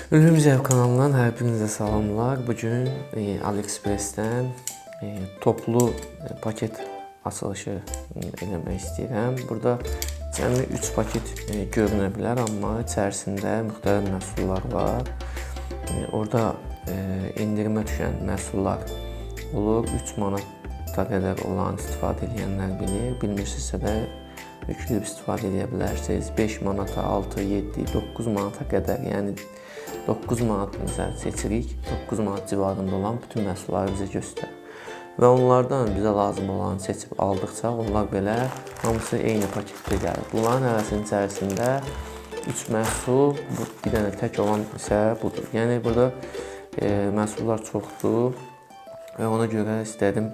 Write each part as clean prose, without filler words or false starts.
Ülümüz kanalından hər birinizə salamlar. Bugün AliExpress'dən toplu paket açılışı eləmək istəyirəm. Burada cəmi 3 paket görünə bilər, amma içərisində müxtəlif məhsullar var. Orada endirimə düşən məhsullar olur. 3 manata qədər olan istifadə edənlər bilir. Bilmirsinizsə də yükləyib istifadə edə bilərsiniz. 5 manata, 6, 7, 9 manata qədər, yəni 9 manat məsələn seçirik. 9 manat civarında olan bütün məhsulları bizə göstərir. Və onlardan bizə lazım olanı seçib aldıqca onlar belə hamısı eyni paketdə gəlir. Bunların hərəsinin içərisində 3 məhsul, bir dənə tək olan isə budur. Yəni burada məhsullar çoxdur və ona görə istədim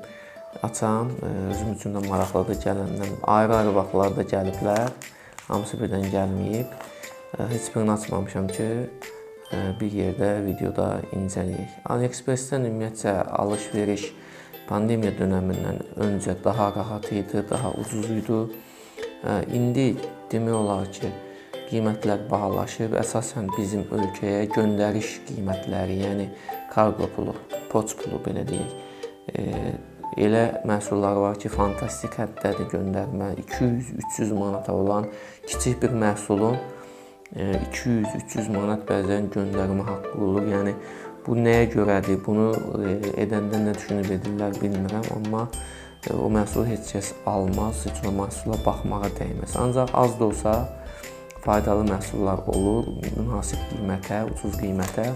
açam. Özüm üçün də maraqlıdır gələndən. Ayrı-ayrı vaxtlarda gəliblər. Hamısı birdən gəlməyib. Heç birini açmamışam ki, bir yerdə videoda incələyək. AliExpress'dən ümumiyyətcə alış-veriş pandemiya dönəmindən öncə daha rahat idi, daha ucuz idi. İndi demək olar ki, qiymətlər bahalaşıb. Əsasən bizim ölkəyə göndəriş qiymətləri, yəni kargo pulu, poçt pulu belə deyək. Elə məhsullar var ki, fantastik həddədir göndərmə. 200-300 manata olan kiçik bir məhsulun 200-300 manat bəzən göndərmə haqqı olur. Yəni bu nəyə görədir? Bunu edəndə nə düşünüb edirlər bilmirəm, amma o məhsulu heç kəs almaz, heç o məhsula baxmağa dəyməz. Ancaq az da olsa faydalı məhsullar olur, münasib qiymətə, ucuz qiymətə.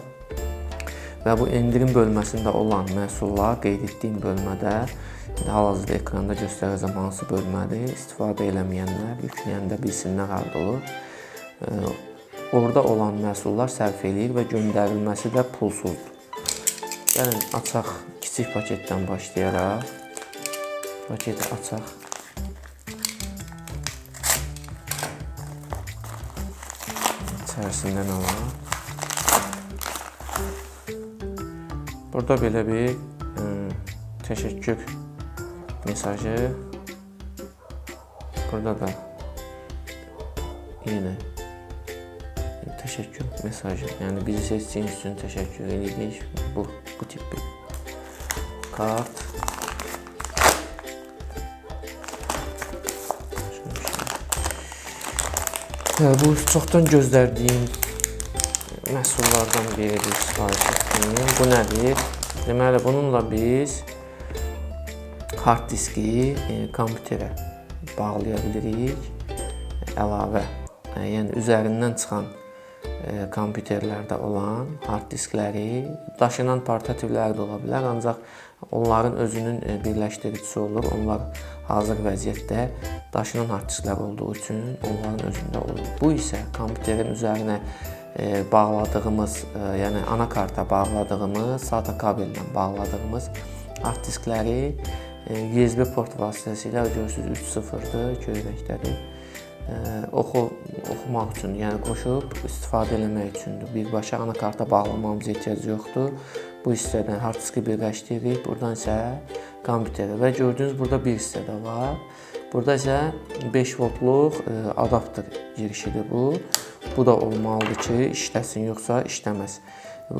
Və bu endirim bölməsində olan məhsullar qeyd etdiyim bölmədə, hal-hazırda ekranda göstərəcəm hansı bölmədir. İstifadə eləməyənlər, yükləyəndə bilsinlər harda olur. Orada olan məhsullar sərf eləyir və göndərilməsi də pulsuzdur. Gəlin açaq, kiçik paketdən başlayaraq. Paketi açaq. İçərisində nə var? Burada belə bir təşəkkür mesajı. Burada da yenə təşəkkür mesajı. Yəni bizi seçdiyiniz üçün təşəkkür edirik. Bu tip bir kart. Bu çoxdan gözlədiyim məhsullardan biridir, sifariş etdiyim. Bu nədir? Deməli, bununla biz hard diski kompüterə bağlaya bilirik. Əlavə, yəni üzərindən çıxan kompüterlərdə olan hard diskləri, daşınan portativlər də ola bilər, ancaq onların özünün birləşdiricisi olur. Onlar hazır vəziyyətdə daşınan hard disklər olduğu üçün onların özündə olur. Bu isə kompüterin üzərinə bağladığımız, yəni anakarta bağladığımız, SATA kabellə bağladığımız hard diskləri USB port vasitəsilə görürsünüz 3.0-dır, göyrəkdədir. Oxumaq üçün, yəni qoşub istifadə eləmək üçündür. Birbaşa anakarta bağlamamıza ehtiyac yoxdur. Bu hissədən hard diski birləşdiririk, buradan isə kompüterə və gördüyünüz burada bir hissə də var. Burada isə 5 voltluq adapter girişidir bu. Bu da olmalıdır ki, işləsin, yoxsa işləməz.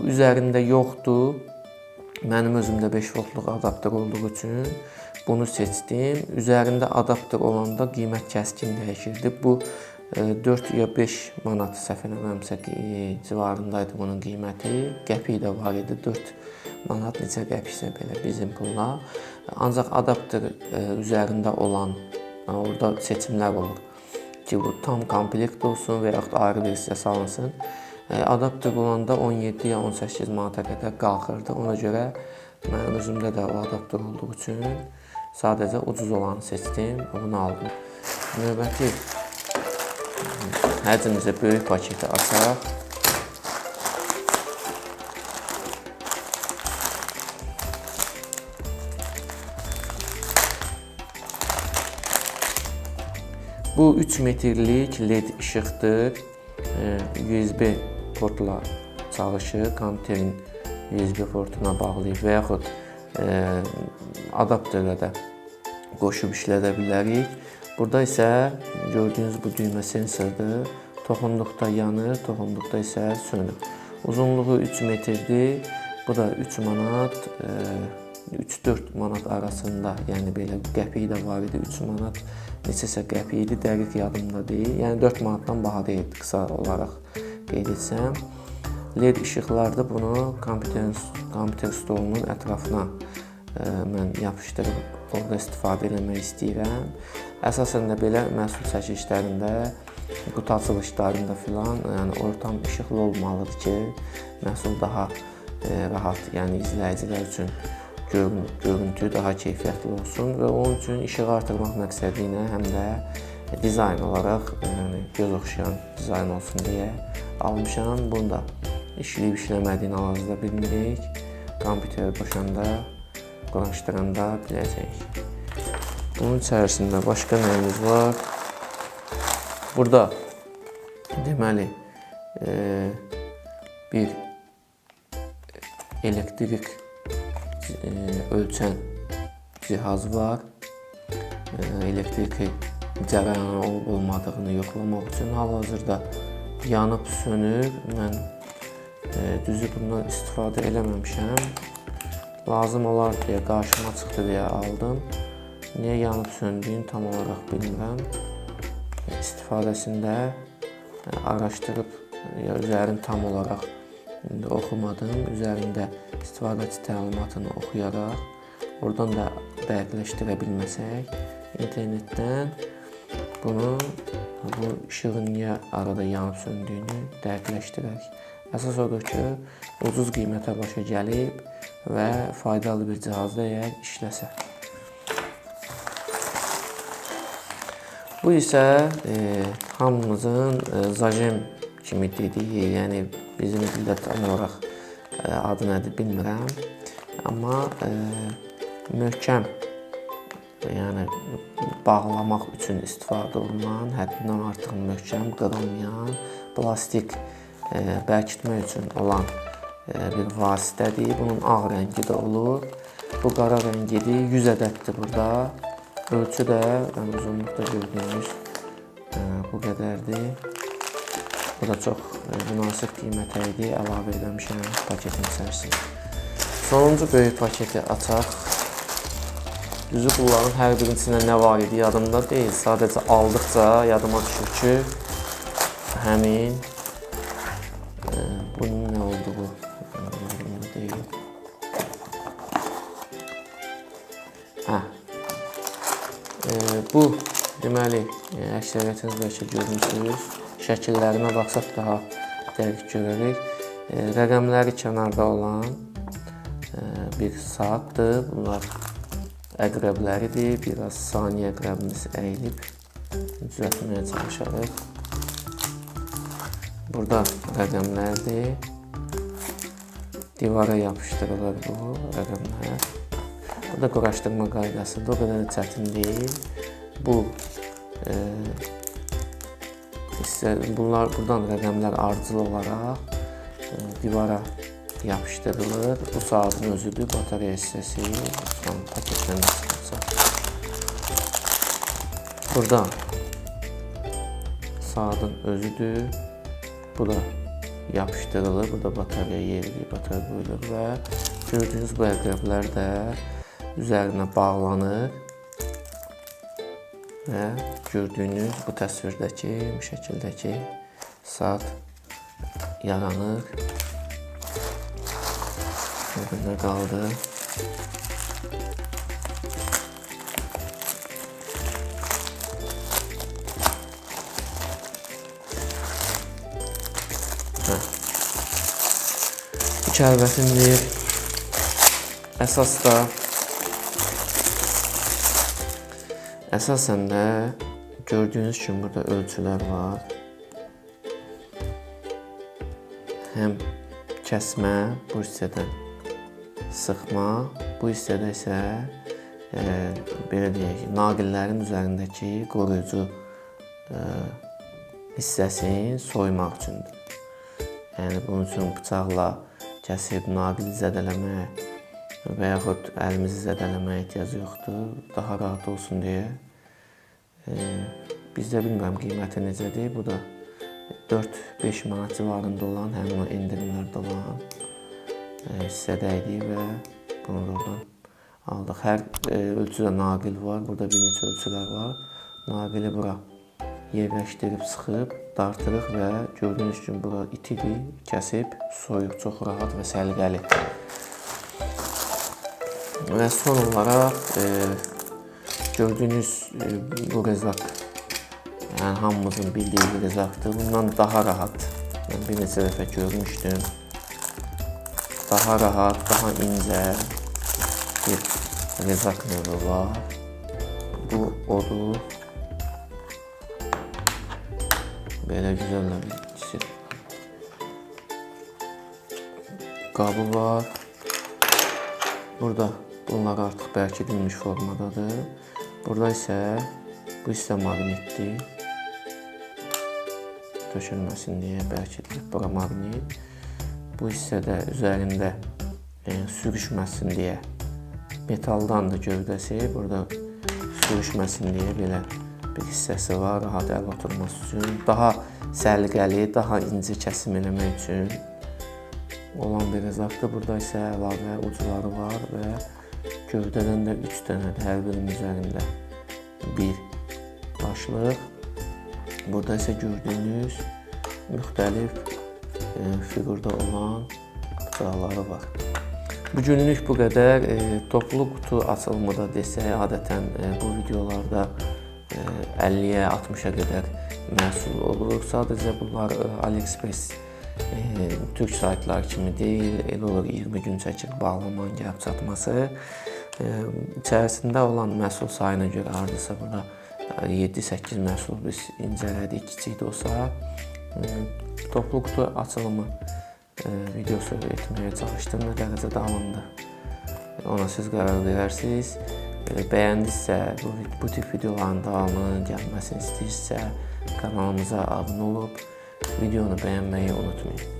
Üzərində yoxdur. Mənim özümdə 5 voltluq adapter olduğu üçün bunu seçdim. Üzərində adapter olanda qiymət kəskin dəyişirdi. Bu 4 ya 5 manat səhv eləmirəmsə civarındaydı bunun qiyməti. Qəpik də var idi. 4 manat neçə qəpiksə belə bizim pulla. Ancaq adapter üzərində olan orada seçimlər olur ki, bu tam komplekt olsun və yaxud ayrı bir hissə salınsın. Adapter olanda 17 ya 18 manata qədər qalxırdı. Ona görə mənim özümdə də o adapter olduğu üçün sadəcə ucuz olanı seçdim, bunu aldım. Növbəti həcmimizə böyük paketi açaq. Bu 3 metrlik LED işıqdır. USB portla çalışır. Kompüterin USB portuna bağlayıb və yaxud adapterlə də qoşub işlədə bilərik. Burada isə gördüyünüz bu düymə sensordur. Toxunduqda yanır, toxunduqda isə sönür. Uzunluğu 3 metrdir. Bu da 3 manat, 3-4 manat arasında. Yəni belə qəpiyi də var idi, 3 manat neçəsə qəpiyi idi, dəqiq yadımda deyil. Yəni 4 manatdan baha deyil, qısa olaraq qeyd etsəm. LED işıqlarda bunu kompüter stolunun ətrafına mən yapışdırıb orada istifadə etmək istəyirəm. Əsasən də belə məhsul çəkilişlərində, qutu açılışlarında filan, yəni ortam işıqlı olmalıdır ki, məhsul daha rahat, yəni izləyicilər üçün görüntü daha keyfiyyətli olsun və onun üçün işığı artırmaq məqsədi ilə həm də dizayn olaraq göz oxşayan dizayn olsun deyə almışam. Bunu da işləyib işləmədiyini hal-hazırda bilmirik. Kompüteri boşanda, quraşdıranda biləcəyik. Bunun içərisində başqa nəyimiz var? Burada deməli bir elektrik ölçən cihaz var. Elektrik cərəyanı olub-olmadığını yoxlamaq üçün hal-hazırda yanıb sönüb. Mən düzü bundan istifadə eləməmişəm. Lazım olar deyə qarşıma çıxdı deyə aldım. Niyə yanıb söndüyünü tam olaraq bilmirəm. İstifadəsində araşdırıb üzərini tam olaraq oxumadım. Üzərində istifadəçi təlimatını oxuyaraq, oradan da dəqiqləşdirə bilməsək, internetdən bu işığın niyə arada yanıb söndüyünü dəqiqləşdirək. Əsas odur ki, ucuz qiymətə başa gəlib və faydalı bir cihazda əgər işləsə. Bu isə hamımızın zajem kimi dediyi, yəni bizim dildə tam olaraq adı nədir bilmirəm. Amma möhkəm, yəni bağlamaq üçün istifadə olunan, həddindən artıq möhkəm, qırılmayan, plastik bərkitmək üçün olan bir vasitədir. Bunun ağ rəngi də olur. Bu qara rəngidir, 100 ədəddir burada. Ölçü də uzunluqda gördüyünüz bu qədərdir. Bu da çox münasib qiymətə idi, əlavə edəmişəm paketin içərisində. Sonuncu böyük paketi açaq. Düzü bunların hər birinin içində nə var idi yadımda deyil. Sadəcə aldıqca yadıma düşür ki, həmin bunun nə olduğu yadımda deyil. Bu deməli əksəriyyətiniz bəlkə görmüsünüz. Şəkillərinə baxsaq daha dəqiq görürük. Rəqəmləri kənarda olan bir saatdır. Bunlar əqrəbləridir. Biraz saniyə əqrəbimiz əyilib düzəltməyə çalışarıq. Burada rəqəmlərdir. Divara yapışdırılır bu rəqəmlər. Bu da quraşdırma qaydasıdır. O qədər çətin deyil. Bunlar buradan rəqəmlər ardıcıl olaraq divara yapışdırılır. Bu saatın özüdür, batareya hissəsi. Son paketdən çıxarsa. Burada saatın özüdür. Bu da yapışdırılır. Bu da batareya yeridir, batareya qoyulur və gördüyünüz bu əqrəblər də üzərinə bağlanır. Və gördüyünüz bu təsvirdəki, bu şəkildəki saat yaranır. Burada qaldı. Bu kəlbətindir. Əsasən də gördüyünüz kimi burada ölçülər var. Həm kəsmə, bu hissədən sıxma, bu hissədə isə belə deyək, naqillərin üzərindəki qoruyucu hissəsini soymaq üçündür. Yəni bunun üçün bıçaqla kəsib naqili zədələmək və yaxud əlimizi zədələməyə ehtiyac yoxdur. Daha rahat olsun deyə. Bizdə bilmirəm qiyməti necədir. Bu da 4-5 manat civarında olan, həmin o endirimlərdə olan hissədəydik və bunu da oradan aldıq. Hər ölçüdə naqil var. Burada bir neçə ölçülər var. Naqili bura yerləşdirib sıxıb dartırıq və gördüyünüz kimi bura itidir, kəsib soyuq, çox rahat və səliqəli. Və son olaraq gördüyünüz bu rezak, yəni hamımızın bildiyi bir rezakdır. Bundan daha rahat, mən bir neçə dəfə görmüşdüm. Daha rahat, daha incə bir rezak növü var. Bu odur. Belə gözəl bir qabı var. Burada bunlar artıq bərkidilmiş formadadır. Burada isə bu hissə maqnitdir. Döşənməsin deyə bərkidilib. Bura maqnit. Bu hissədə üzərində sürüşməsin deyə metaldandır gövdəsi. Burada sürüşməsin deyə belə bir hissəsi var, rahat əl oturması üçün. Daha səliqəli, daha incə kəsim eləmək üçün olan bir rezakdır. Burada isə əlavə ucları var və gövdədən də 3 dənədir, hər birinin üzərində bir başlıq. Burada isə gördüyünüz müxtəlif fiqurda olan bıçaqları var. Bugünlük bu qədər. Toplu qutu açılımı da desək, adətən bu videolarda 50-yə 60-a qədər məhsul olur. Sadəcə bunlar AliExpress türk saytlar kimi deyil. Elə olur 20 gün çəkir bağlamanın gəlib çatması. İçərisində olan məhsul sayına görə hardasa burada 7-8 məhsul biz incələdik, kiçik də olsa. Toplu qutu açılımı videosu etməyə çalışdım. Nə dərəcədə alındı, ona siz qərar verərsiniz. Bəyəndinizsə, bu tip videoların davamının gəlməsini istəyirsə, kanalımıza abunə olub, videonu bəyənməyi unutmayın.